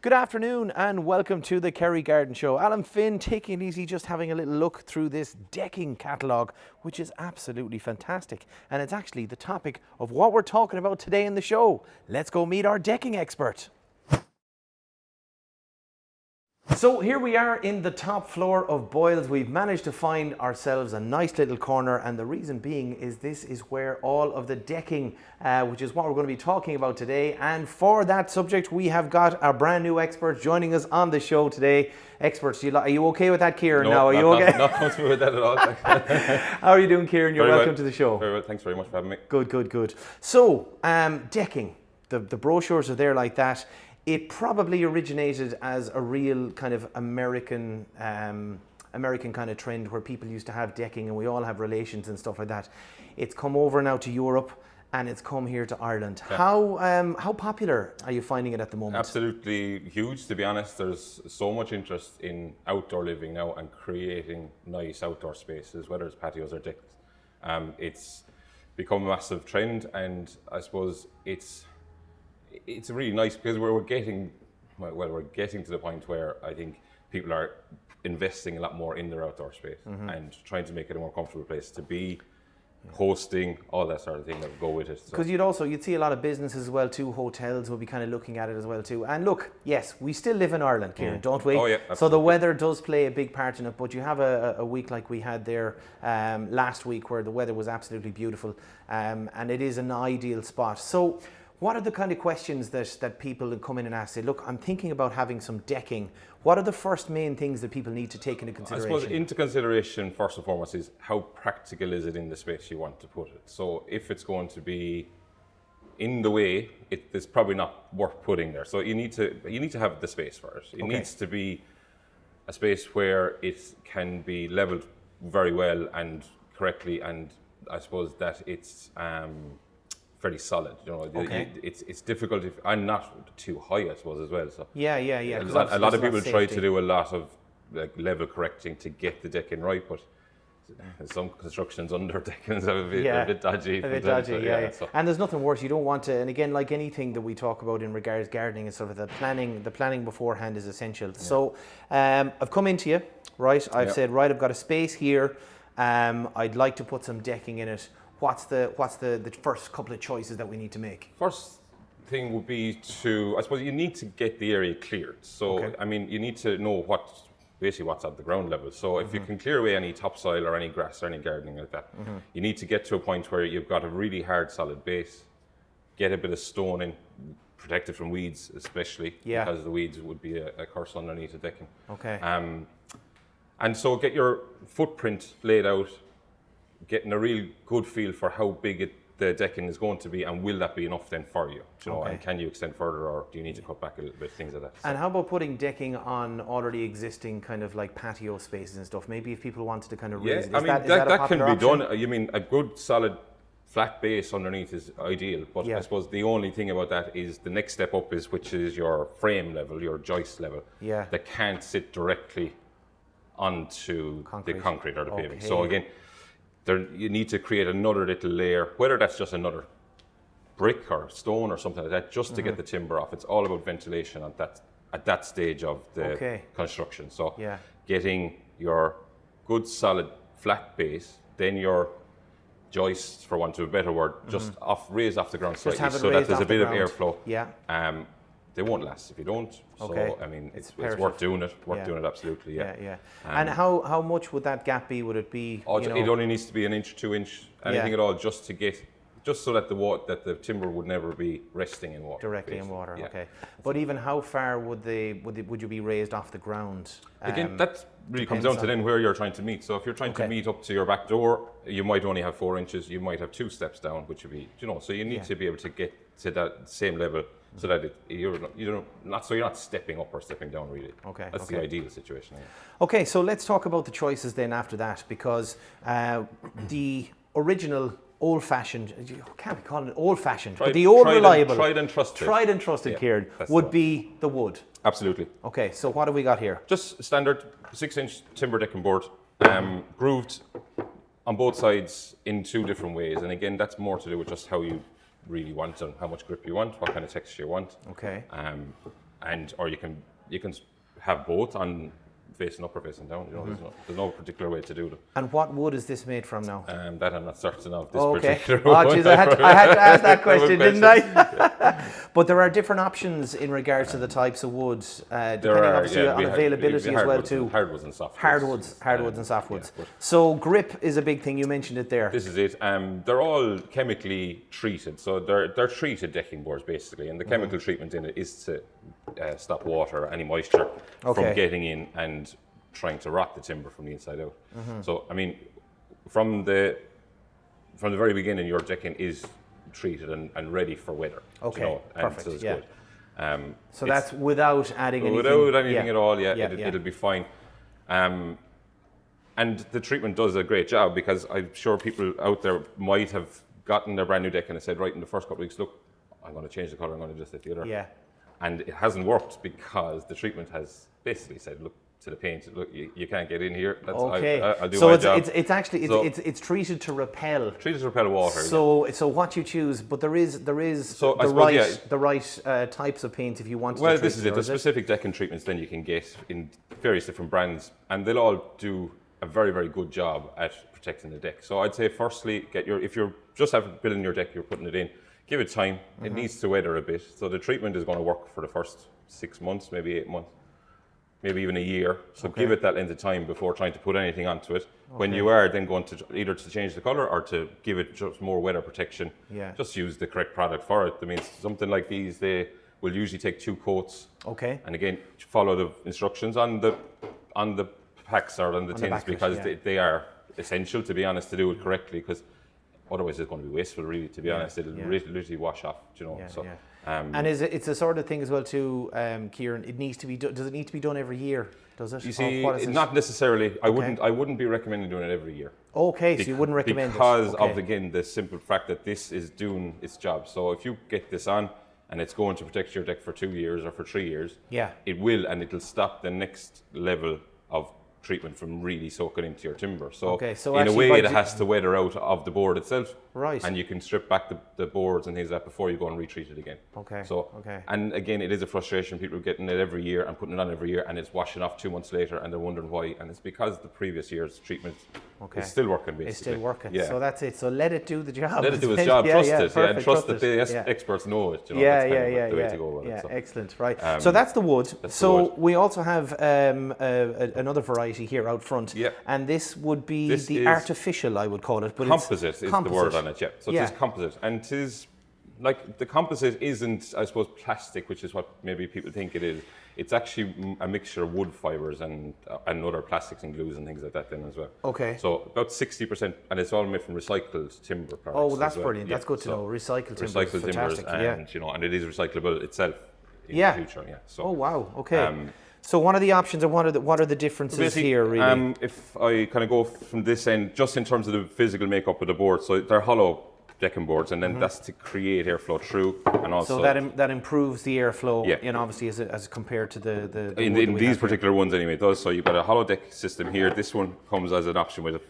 Good afternoon and welcome to the Kerry Garden Show. Alan Finn taking it easy, just having a little look through this decking catalogue, which is absolutely fantastic. And it's actually the topic of what we're talking about today in the show. Let's go meet our decking expert. So here we are in the top floor of Boyles. We've managed to find ourselves a nice little corner, and the reason being is this is where all of the decking, which is what we're going to be talking about today. And for that subject, we have got our brand new expert joining us on the show today. Experts, are you okay with that, Kieran? No, are you okay? Not comfortable with that at all. How are you doing, Kieran? You're Very welcome well. to the show. Very well. Thanks very much for having me. Good. So, decking. The brochures are there like that. It probably originated as a real kind of American kind of trend where people used to have decking and we all have relations and stuff like that. It's come over now to Europe and it's come here to Ireland. Yeah. How popular are you finding it at the moment? Absolutely huge, to be honest. There's so much interest in outdoor living now and creating nice outdoor spaces, whether it's patios or decks. It's become a massive trend, and I suppose it's really nice because we're getting to the point where I think people are investing a lot more in their outdoor space and trying to make it a more comfortable place to be, hosting, all that sort of thing that would go with it. Because you'd see a lot of businesses as well too, hotels will be kind of looking at it as well too. And look, yes, we still live in Ireland, Kieran, don't we? Oh yeah, absolutely. So the weather does play a big part in it, but you have a week like we had there last week where the weather was absolutely beautiful, and it is an ideal spot. So what are the kind of questions that people come in and ask? Say, look, I'm thinking about having some decking. What are the first main things that people need to take into consideration? I suppose into consideration, first and foremost, is how practical is it in the space you want to put it. So if it's going to be in the way, it's probably not worth putting there. So you need to have the space for it. It needs to be a space where it can be leveled very well and correctly, and I suppose that it's fairly solid, it's difficult if I'm not too high, I suppose, as well. So yeah. A lot of people try to do a lot of level correcting to get the decking right, but some constructions under deckings are a bit dodgy. So. And there's nothing worse. You don't want to. And again, like anything that we talk about in regards gardening and sort of the planning beforehand is essential. Yeah. So I've come into you, right? I've said, right, I've got a space here. I'd like to put some decking in it. What's the first couple of choices that we need to make? First thing would be I suppose you need to get the area cleared. So, I mean, you need to know what's at the ground level. So if you can clear away any topsoil or any grass or any gardening like that, you need to get to a point where you've got a really hard, solid base, get a bit of stone in, protect it from weeds especially, because the weeds would be a curse underneath the decking. Okay. And so get your footprint laid out, getting a real good feel for how big the decking is going to be, and will that be enough then for you? And can you extend further, or do you need to cut back a little bit, things like that. And how about putting decking on already existing kind of like patio spaces and stuff? Maybe if people wanted to kind of raise it. That can be done. You mean a good solid flat base underneath is ideal, but I suppose the only thing about that is the next step up which is your frame level, your joist level, that can't sit directly onto the concrete or the paving. So again, you need to create another little layer, whether that's just another brick or stone or something like that, just to get the timber off. It's all about ventilation at that stage of the construction. So getting your good solid flat base, then your joists, for want of a better word, just raised off the ground slightly, so that there's a bit of airflow. They won't last if you don't. So I mean, it's worth doing it. Doing it absolutely. Yeah. And how much would that gap be? Would it be? It only needs to be 1 inch, 2 inch, anything at all, just so that the timber would never be resting in water. Directly in water. Okay. But even how far would you be raised off the ground? Again, that really comes down to then where you're trying to meet. So if you're trying to meet up to your back door, you might only have 4 inches. You might have 2 steps down, which would be, so you need to be able to get to that same level, so that you're not stepping up or stepping down, really. Okay. That's the ideal situation. Okay, so let's talk about the choices then after that, because the original old-fashioned, you can't be calling it old-fashioned, but the old reliable, tried and trusted, Kieran, would be the wood. Absolutely. Okay, so what have we got here? Just standard 6-inch timber decking board, grooved on both sides in 2 different ways, and again, that's more to do with just how you really want and how much grip you want, what kind of texture you want. Okay. or you can have both on facing up or facing down. You know, there's no particular way to do it. And what wood is this made from now? That I'm not certain of this Okay. particular Oh, one. geez, I had to ask that question, didn't I? But there are different options in regards to the types of wood, depending obviously on availability as well too. Hardwoods and softwoods. Hardwoods and softwoods. So grip is a big thing. You mentioned it there. This is it. They're all chemically treated, so they're treated decking boards basically, and the chemical treatment in it is to stop water, any moisture from getting in and trying to rot the timber from the inside out. So I mean, from the very beginning, your decking is treated and ready for weather. Okay, you know, perfect. So it's Yeah. good. So that's without adding anything. Without anything at all. It'll be fine. And the treatment does a great job, because I'm sure people out there might have gotten their brand new deck and said, right, in the first couple of weeks, look, I'm going to change the color, I'm going to just hit the other. Yeah. And it hasn't worked because the treatment has basically said, look, to the paint, look, you can't get in here. That's, okay. I'll do so my job. it's actually it's treated to repel. Treated to repel water. So what you choose, but there is the right types of paint if you want. Well, this is it. There's specific decking treatments then you can get in various different brands, and they'll all do a very, very good job at protecting the deck. So I'd say, firstly, if you're just building your deck, you're putting it in, give it time. It needs to weather a bit. So the treatment is going to work for the first 6 months, maybe 8 months, maybe even a year. So give it that length of time before trying to put anything onto it. When you are then going to either to change the color or to give it just more weather protection, just use the correct product for it. I mean, something like these, they will usually take 2 coats. Okay. And again, follow the instructions on the packs or on the tins, because they are essential, to be honest, to do it correctly, because otherwise it's going to be wasteful, really, to be honest. It'll literally wash off, you know. And it's a sort of thing as well too, Kieran, it needs to be does it need to be done every year, does it? You see, not necessarily. I wouldn't be recommending doing it every year. Okay, so you wouldn't recommend because it? of, again, the simple fact that this is doing its job. So if you get this on and it's going to protect your deck for 2 years or for 3 years, it will, and it'll stop the next level of treatment from really soaking into your timber. So in a way, it has to weather out of the board itself. Right. And you can strip back the boards and things like that before you go and retreat it again. Okay. And again, it is a frustration. People are getting it every year and putting it on every year, and it's washing off 2 months later, and they're wondering why. And it's because the previous year's treatment is still working, basically. It's still working. Yeah. So that's it. So let it do the job. Let it do its job. Trust it. And trust that the experts know it. You know, that's kind of the way to go with it. So. Excellent. Right. So that's the wood. We also have another variety here out front. Yeah. And this would be the artificial, I would call it. But composite is the word on it, So it is composite. And it is, like, the composite isn't, I suppose, plastic, which is what maybe people think it is. It's actually a mixture of wood fibres and other plastics and glues and things like that then as well. Okay. So about 60%, and it's all made from recycled timber products. Oh, that's brilliant. That's good to know. Recycled timber. Recycled timbers, and you know, and it is recyclable itself in the future. So. Oh wow. Okay. So what are the options, and what are the differences here, really? If I kind of go from this end, just in terms of the physical makeup of the board, so they're hollow decking boards, and then that's to create airflow through, and also so that improves the airflow, and obviously as compared to the in these particular ones anyway, it does. So you've got a hollow deck system here. This one comes as an option with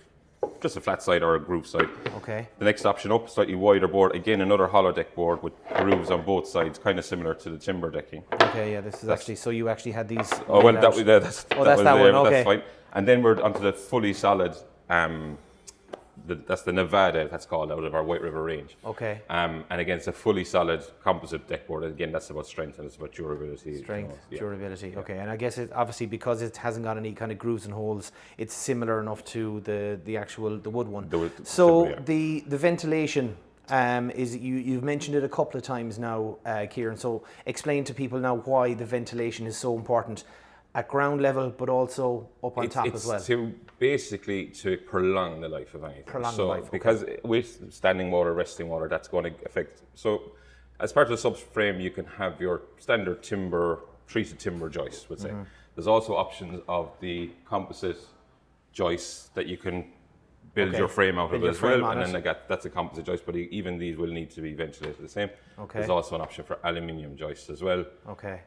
just a flat side or a groove side. Okay. The next option up, slightly wider board, again another hollow deck board with grooves on both sides, kind of similar to the timber decking. Okay, yeah, this is actually, so you actually had these. Oh well, that's that one. Okay. That's fine. And then we're onto the fully solid. That's the Nevada, that's called, out of our White River range. Okay. And again, it's a fully solid composite deck board. Again, that's about strength and it's about durability. Durability. Okay, and I guess it obviously, because it hasn't got any kind of grooves and holes, it's similar enough to the wood one. The ventilation is you've mentioned it a couple of times now, Kieran. So explain to people now why the ventilation is so important at ground level, but also up on top as well. It's basically to prolong the life of anything. Because with standing water, resting water, that's going to affect. So as part of the subframe, you can have your standard treated timber joists, would say. There's also options of the composite joists that you can build your frame out of as well, and then that's a composite joist, but even these will need to be ventilated the same. There's also an option for aluminium joists as well.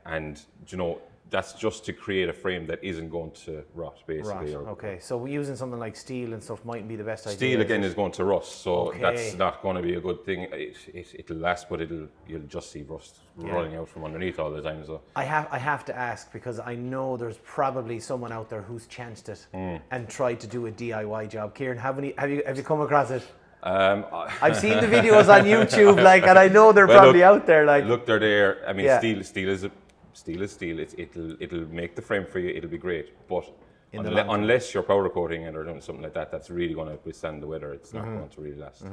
And you know, that's just to create a frame that isn't going to rot, basically. Right. Okay. So using something like steel and stuff mightn't be the best idea. Steel again is going to rust, so that's not going to be a good thing. It'll last, but you'll just see rust running out from underneath all the time. So I have to ask, because I know there's probably someone out there who's chanced it and tried to do a DIY job. Kieran, have you come across it? I've seen the videos on YouTube, and I know they're probably out there. Look, they're there. I mean, steel is steel. It'll make the frame for you. It'll be great, but unless you're powder coating it or doing something like that, that's really going to withstand the weather. It's not going to really last.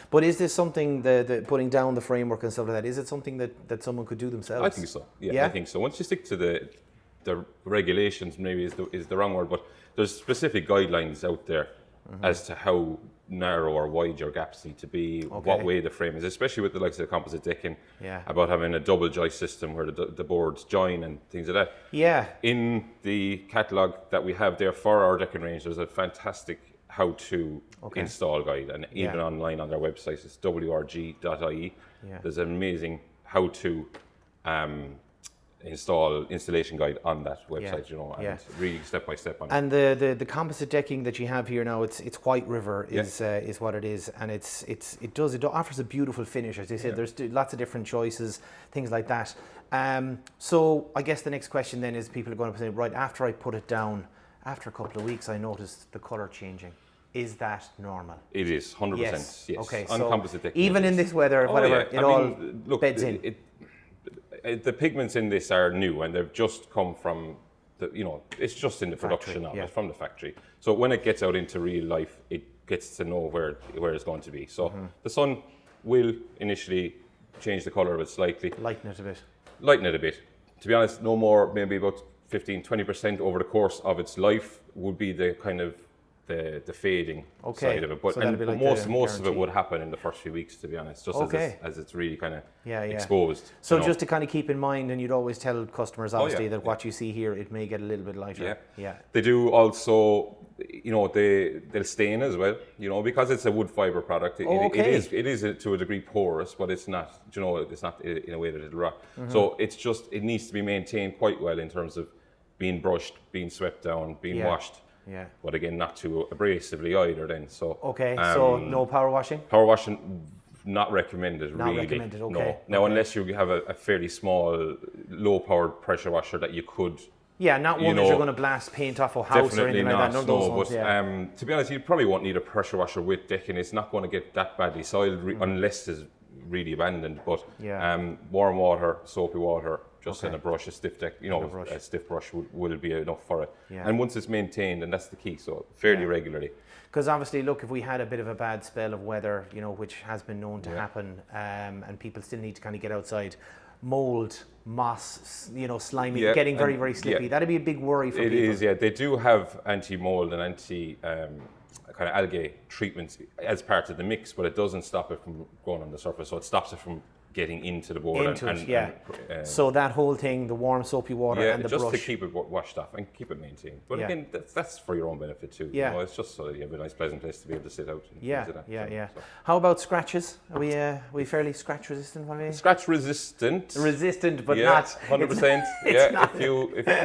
But is this something the putting down the framework and stuff like that? Is it something that someone could do themselves? I think so. Yeah, I think so. Once you stick to the regulations, maybe is the wrong word, but there's specific guidelines out there as to how narrow or wide your gaps need to be, what way the frame is, especially with the likes of the composite decking, about having a double joist system where the boards join and things like that. Yeah. In the catalogue that we have there for our decking range, there's a fantastic how to install guide, and even online on their website, it's wrg.ie. There's an amazing how to installation guide on that website, and really step by step on it. And the composite decking that you have here now, it's White River is what it is, and it offers a beautiful finish. As they said, there's lots of different choices, things like that. So I guess the next question then is, people are going to say, right, after I put it down, after a couple of weeks, I noticed the colour changing. Is that normal? It is 100%. Yes. Okay. On so composite decking, even in this weather, whatever, beds in. The pigments in this are new, and they've just come from it's just in the production of it from the factory. So when it gets out into real life, it gets to know where it's going to be. So the sun will initially change the colour of it slightly. Lighten it a bit. To be honest, no more, maybe about 15-20% over the course of its life would be the kind of the fading side of it, but so most of it would happen in the first few weeks, to be honest, just as it's really kind of exposed. So just to kind of keep in mind, and you'd always tell customers obviously that what you see here, it may get a little bit lighter. They do also, they'll stain as well, because it's a wood fibre product. It is to a degree porous, but it's not, it's not in a way that it'll rot. So it needs to be maintained quite well in terms of being brushed, being swept down, being washed. Yeah. But again, not too abrasively either then. So so no power washing? Power washing, not recommended, not really. Recommended, No. Now, unless you have a fairly small, low-powered pressure washer that you could... Yeah, not one that you're going to blast paint off a house or anything like that. None of those ones, but to be honest, you probably won't need a pressure washer with decking. It's not going to get that badly soiled unless it's really abandoned. But warm water, soapy water, just in a brush, a stiff deck, a stiff brush will be enough for it. Yeah. And once it's maintained, and that's the key, so fairly regularly. Because obviously, look, if we had a bit of a bad spell of weather, which has been known to happen, and people still need to kind of get outside, mold, moss, slimy, getting very, very slippy, that'd be a big worry for people. It is, They do have anti-mold and anti kind of algae treatments as part of the mix, but it doesn't stop it from going on the surface, so it stops it from getting into the board. So that whole thing, the warm soapy water and the just brush. to keep it washed off and keep it maintained. But again, that's for your own benefit too. It's just so that you have a nice, pleasant place to be able to sit out. And So. How about scratches? Are we fairly scratch resistant? Scratch resistant. Resistant, but not 100%.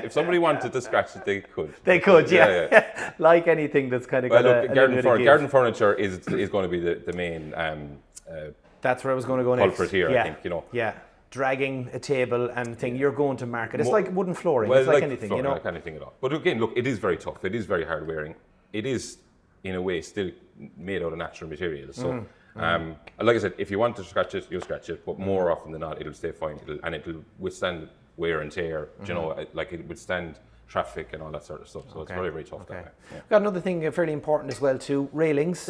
If somebody wanted to scratch it, they could. They could, like anything that's kind of garden furniture is going to be the main. That's where I was going to go next. Culprit here, I think, Yeah, dragging a table and thing, you're going to market. It's like wooden flooring. It's like anything, flooring, like anything at all. But again, look, it is very tough. It is very hard wearing. It is, in a way, still made out of natural materials. So, like I said, if you want to scratch it, you'll scratch it. But more often than not, it'll stay fine. It'll withstand wear and tear. Like it'll withstand traffic and all that sort of stuff. So it's very, very tough that way. Yeah. Got another thing fairly important as well too, railings.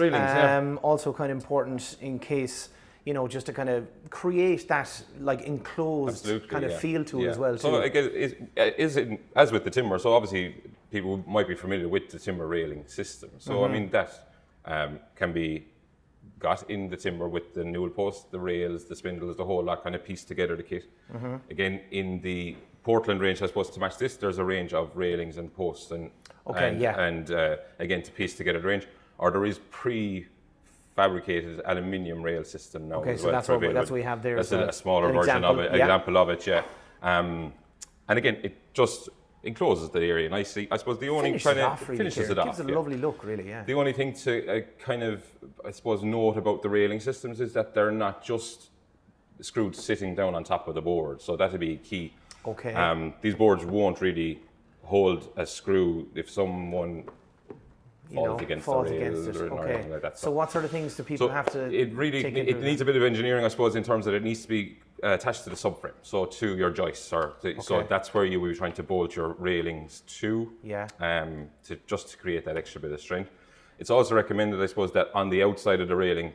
Also kind of important in case, just to kind of create that like enclosed kind of feel to it as well too. So again, as with the timber, so obviously people might be familiar with the timber railing system. So I mean that can be got in the timber with the newel post, the rails, the spindles, the whole lot, kind of pieced together the kit. Again, in the Portland range, I suppose, to match this, there's a range of railings and posts and again to piece together the range, or there is fabricated aluminium rail system now. Okay, so that's what we have there. That's a smaller version of it, example of it, And again, it just encloses the area nicely. I suppose the only finishes it off. Gives it a lovely look, really. Yeah. The only thing to kind of, I suppose, note about the railing systems is that they're not just screwed sitting down on top of the board. So that'd be key. Okay. These boards won't really hold a screw if someone falls against it or anything like that. So what sort of things do people have to it needs a bit of engineering, I suppose, in terms that it needs to be attached to the subframe, so to your joists, so that's where you will be trying to bolt your railings to, to create that extra bit of strength. It's also recommended, I suppose, that on the outside of the railing,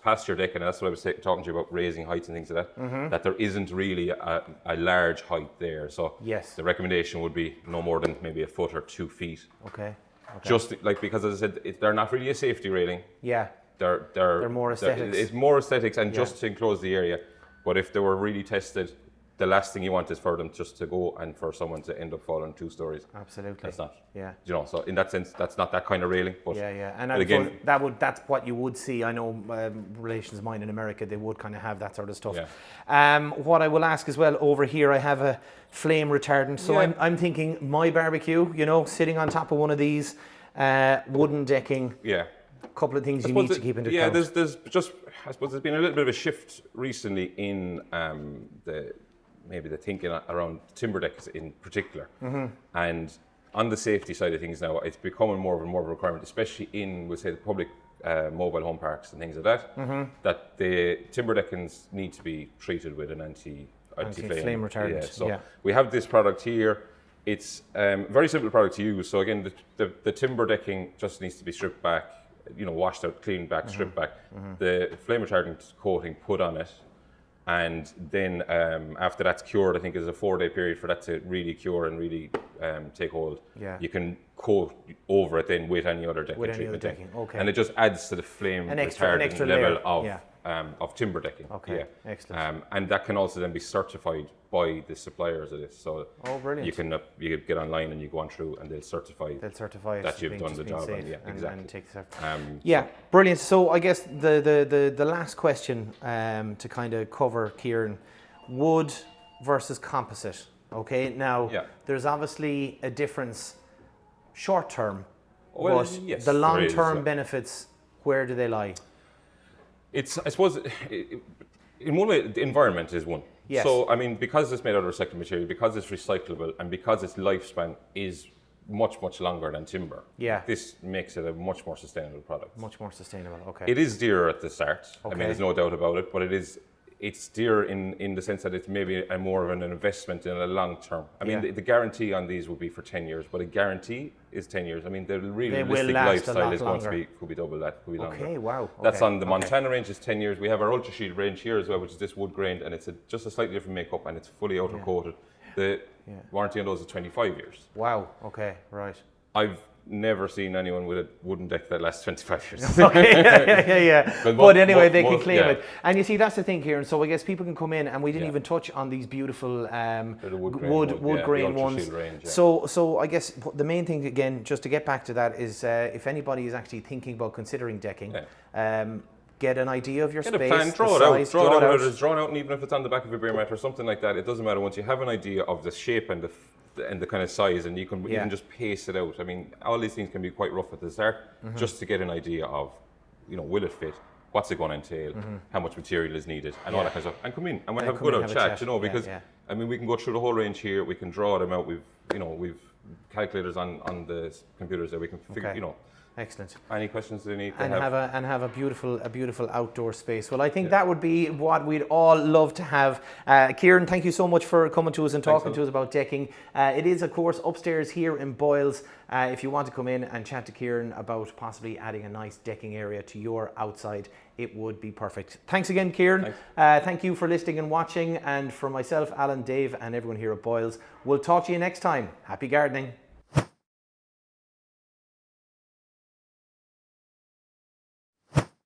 past your deck, and that's what I was talking to you about, raising heights and things like that, that there isn't really a large height there. So the recommendation would be no more than maybe a foot or 2 feet. Okay. Just like, because as I said, they're not really a safety railing. Yeah. They're more aesthetics. It's more aesthetics and just to enclose the area. But if they were really tested, the last thing you want is for them just to go and for someone to end up falling 2 stories. Absolutely. That's not. Yeah. You know, so in that sense, that's not that kind of railing. But and again, that's what you would see. I know relations of mine in America, they would kind of have that sort of stuff. Yeah. What I will ask as well, over here I have a flame retardant. So I'm thinking my barbecue, sitting on top of one of these, wooden decking. Yeah. A couple of things you need to keep into account. There's just, I suppose there's been a little bit of a shift recently in maybe the thinking around timber decks in particular. And on the safety side of things now, it's becoming more of a requirement, especially in, we'll say, the public mobile home parks and things like that, that the timber deckings need to be treated with an anti-flame retardant. We have this product here. It's a very simple product to use. So again, the timber decking just needs to be stripped back, washed out, cleaned back, stripped back. The flame retardant coating put on it, and then after that's cured, I think there's a 4-day period for that to really cure and really take hold. Yeah. You can coat over it then with any other decking treatment. Okay. And it just adds to the flame retardant level of timber decking. Okay. Yeah. Excellent. And that can also then be certified by the suppliers of this. So brilliant. you get online and you go on through and they'll certify that you've done the job. And take the brilliant. So I guess the last question to kind of cover, Kieran, wood versus composite. Okay, now there's obviously a difference short term, but the long term benefits, where do they lie? It's, I suppose, in one way, the environment is one. Yes. So, I mean, because it's made out of recycled material, because it's recyclable, and because its lifespan is much, much longer than timber, this makes it a much more sustainable product. Much more sustainable, okay. It is dearer at the start. I mean, there's no doubt about it, but it's dear in the sense that it's maybe a more of an investment in a long term. I mean, the guarantee on these would be for 10 years, but a guarantee is 10 years. I mean, the realistic lifestyle is going to be, could be double that, could be longer. Okay, wow. Okay. That's on the Montana range is 10 years. We have our Ultra Shield range here as well, which is this wood grained, and it's just a slightly different makeup, and it's fully outer coated. The warranty on those is 25 years. Wow, okay, right. I've never seen anyone with a wooden deck that lasts 25 years. Okay, but anyway, they can claim it. And you see, that's the thing here. And so I guess people can come in, and we didn't even touch on these beautiful wood grain ones. Range, So I guess the main thing, again, just to get back to that, is if anybody is actually thinking about considering decking, get an idea of your space. Get a plan, draw it out. Draw it out, whether it's drawn out, and even if it's on the back of a beer mat or something like that, it doesn't matter. Once you have an idea of the shape and the kind of size, and you can even just pace it out. I mean, all these things can be quite rough at the start, just to get an idea of, will it fit? What's it going to entail? How much material is needed? And all that kind of stuff. And come in and we'll have a good old chat, because I mean, we can go through the whole range here. We can draw them out. We've calculators on the computers that we can figure. Excellent. Any questions they need? And have a beautiful outdoor space. Well, I think that would be what we'd all love to have. Kieran, thank you so much for coming to us and talking to us about decking. It is, of course, upstairs here in Boyles. If you want to come in and chat to Kieran about possibly adding a nice decking area to your outside, it would be perfect. Thanks again, Kieran. Thank you for listening and watching. And for myself, Alan, Dave, and everyone here at Boyles, we'll talk to you next time. Happy gardening.